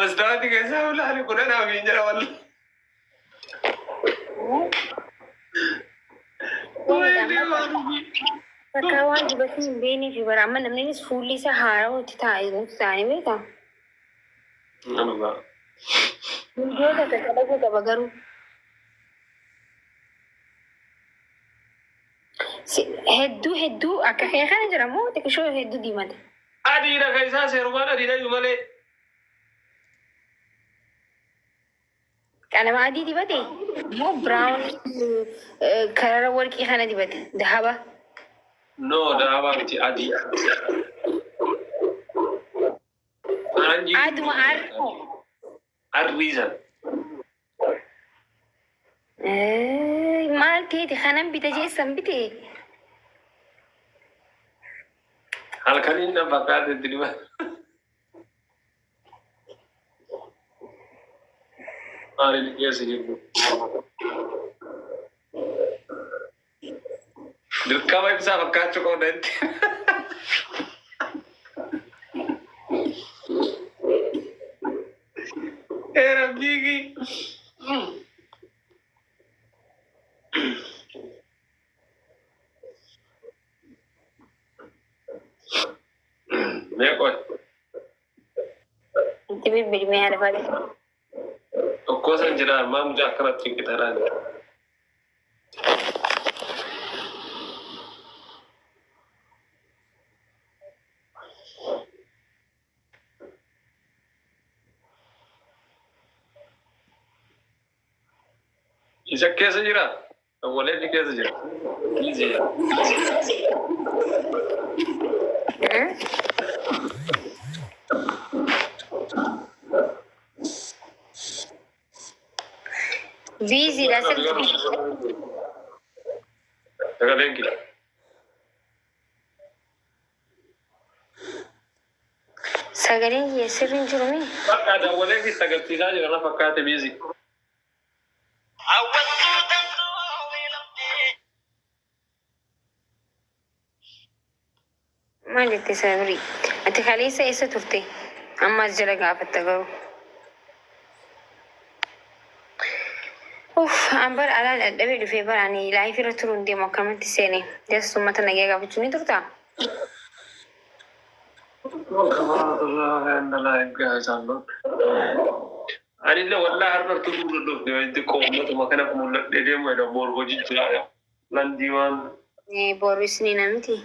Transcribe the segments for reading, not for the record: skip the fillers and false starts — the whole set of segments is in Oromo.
بس دلوقتي كيسا ولا علي كلنا بينجر والله. Kawan juga sih bini sih beraman namanya fully sahara itu tahu itu tani mereka. Nampak. Dia kata kalau kita bagaru. Hedu akka kayak kan jeramu tapi show hedu di mana? Adi dah kaisa seruan adi dah cuma le. Karena adi di mana? Mau brown color work ikan di mana? Dahaba. No, dahaba itu adi. Adu arko. Arrizan. Mal teh khanam bita je sambite. Hal kan ini nampak ada di mana? Ini dia sih. Dirkamai bisa pakai cukup nanti. Era bigi. Mekoi. Tapi beri ada pada. Kosan jera mam jakrat kita ran. Isa कैसे जरा तो बोले कि कैसे जरा कीजिए Vizi rasa जगह लेंगे sagarin ya sirrin jirmi ada boleh कि सगती साज करना पक्का ते बिजी ما جت سافري أنت خليسة إيسا ترتي أما الجلق عفت تقرو أوف أمبر على الأدبي في بر يعني لا يفير ترون دي مكامن تسيني دي سمة نجيغا بتشوني ترتا الله إن لا يبقى جانب أنا لا والله هرب تقول له ده أنت كومة ما كنا كمل ده ما ده بور وجد جايا لان ديوان إيه بورو سنين أمتي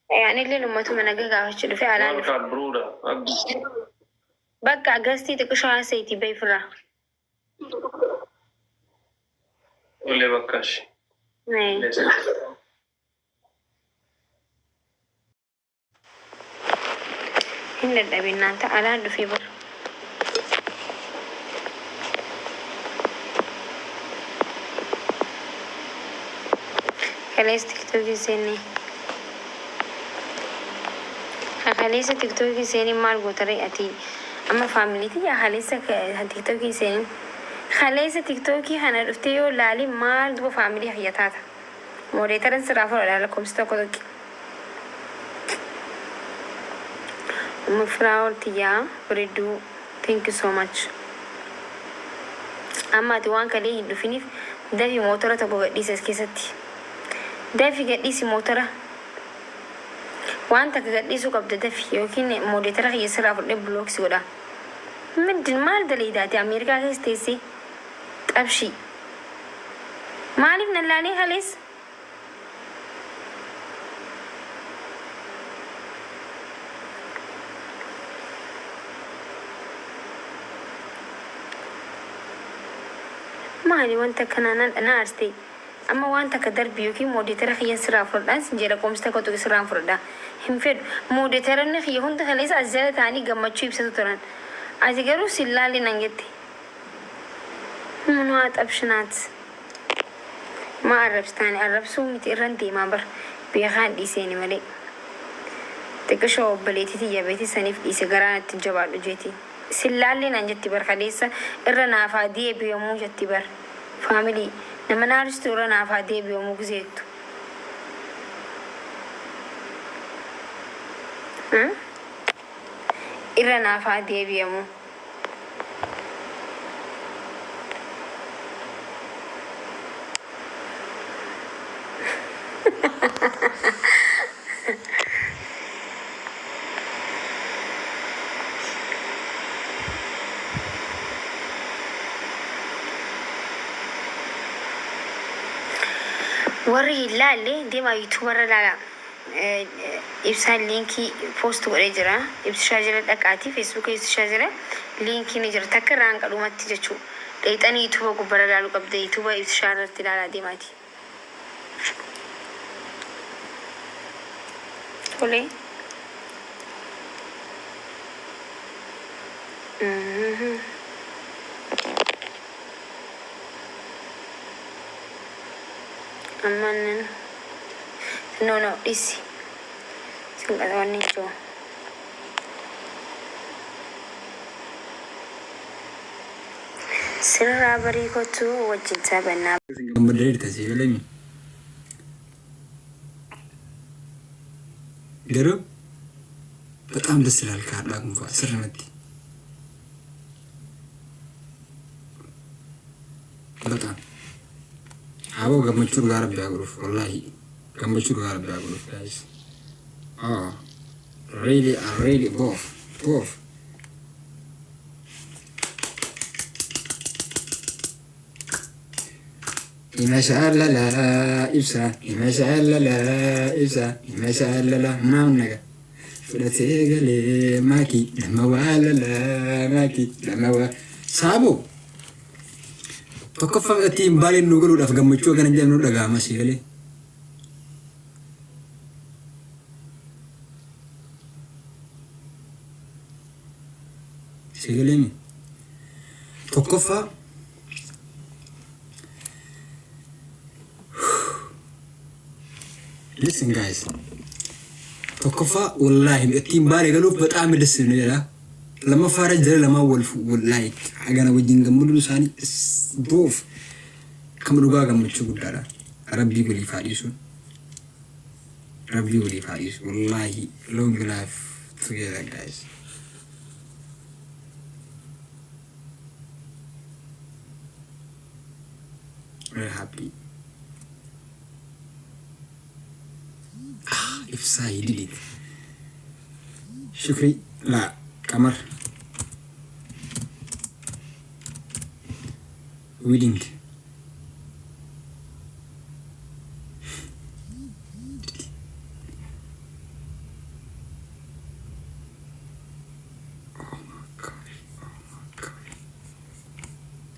يعني اللي لما تمنى نجيغا بتشوني في على كان برودا بقى قصتي تكشوا على سيتي بيفرا ولا بكاش نعم هنا الأبي نانتا على هذا في بر خليس تكتوكي سيني خليس تكتوكي سيني مارغو طريقتي أما فاميلتي يا خليس تكتوكي سيني خليس تكتوكي هنا رفتيو لالي مال دو فاميلي حياتها موريترن سرافر ولا لكم ستوكوكي مفراول تيا بريدو thank you so much أما توان كليه هندوفينيف دافي موتورة تبغى ديسس كيستي دافي قد ديسي موتورة وانت قد ديسو قبل دافي يمكن موديترا هي سرافر لبلوك سودا من دين مال دليداتي أمريكا هستيسي أبشي ما عرفنا اللي خالص مالي وانت كان أنا أرستي أما وانت كدربي يوكي مودي ترى خيان سرافر دانس جيرا كومستا كتوك سرافر دا هم فيد مودي ترى نخي هون تخليس أزالة تاني جمع شيء بستوران أزيجرو سلالي نانجتي منوات أبشنات ما أعرف تاني أعرف سومي تيران دي ما بر بيخان دي سيني ملي تكشوا بليتي تيجي بيتي سنيف دي سجران تجوال جيتي سلالي نانجتي بر خليسة إرنا فادية بيومو جتي بر فاميلي نما نارستو رنا فادية بيومو جزيتو irra naafaa deebi'amu. warri ilaalle deemaa yuutuubarra laala. Ibsaan liinkii poost godhee jira. Ibsishaa jira dhaqaatii feesbuuka ibsishaa jira. Liinkii ni jira takka irraan qalumatti jechuudha. Dheexanii yuutuuba gubbara laalu qabda. Yuutuuba ibsishaa irratti ilaalaa deemaati. Tolee. Amanan. No, this. Singkat warna itu. Sirra berikut tu wajib sabarna. Kemudian dikasih film. Garu, betam desral karena aku seram hati. Betam. Aku gak mencuri garap ya guru, wallahi. Gak mencuri garap ya guru, guys. Oh, really, both. Mashallah, ibsa, mashallah, ibsa, mashallah, mamnaga. Sudah segala maki, nama wala maki, nama wa. Sabu. Tokko fagati balin nugulu daf gammachuu kana jennu dhagaama sigale. Sigalemi. Tokko fa listen guys. Tokko fa wallahi ati balin galu በጣም ደስ ይላል. لما فارج لما واللايك حاجة أنا ودي نجمله لساني دوف كم رجاء جمل شو قدرة ربي يقولي فاريسون ربي يقولي فاريس والله long life together guys. Very happy. If I did it. شكري لا Kamar wedding oh my god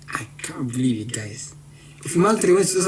I can't believe it guys if you maltreat me so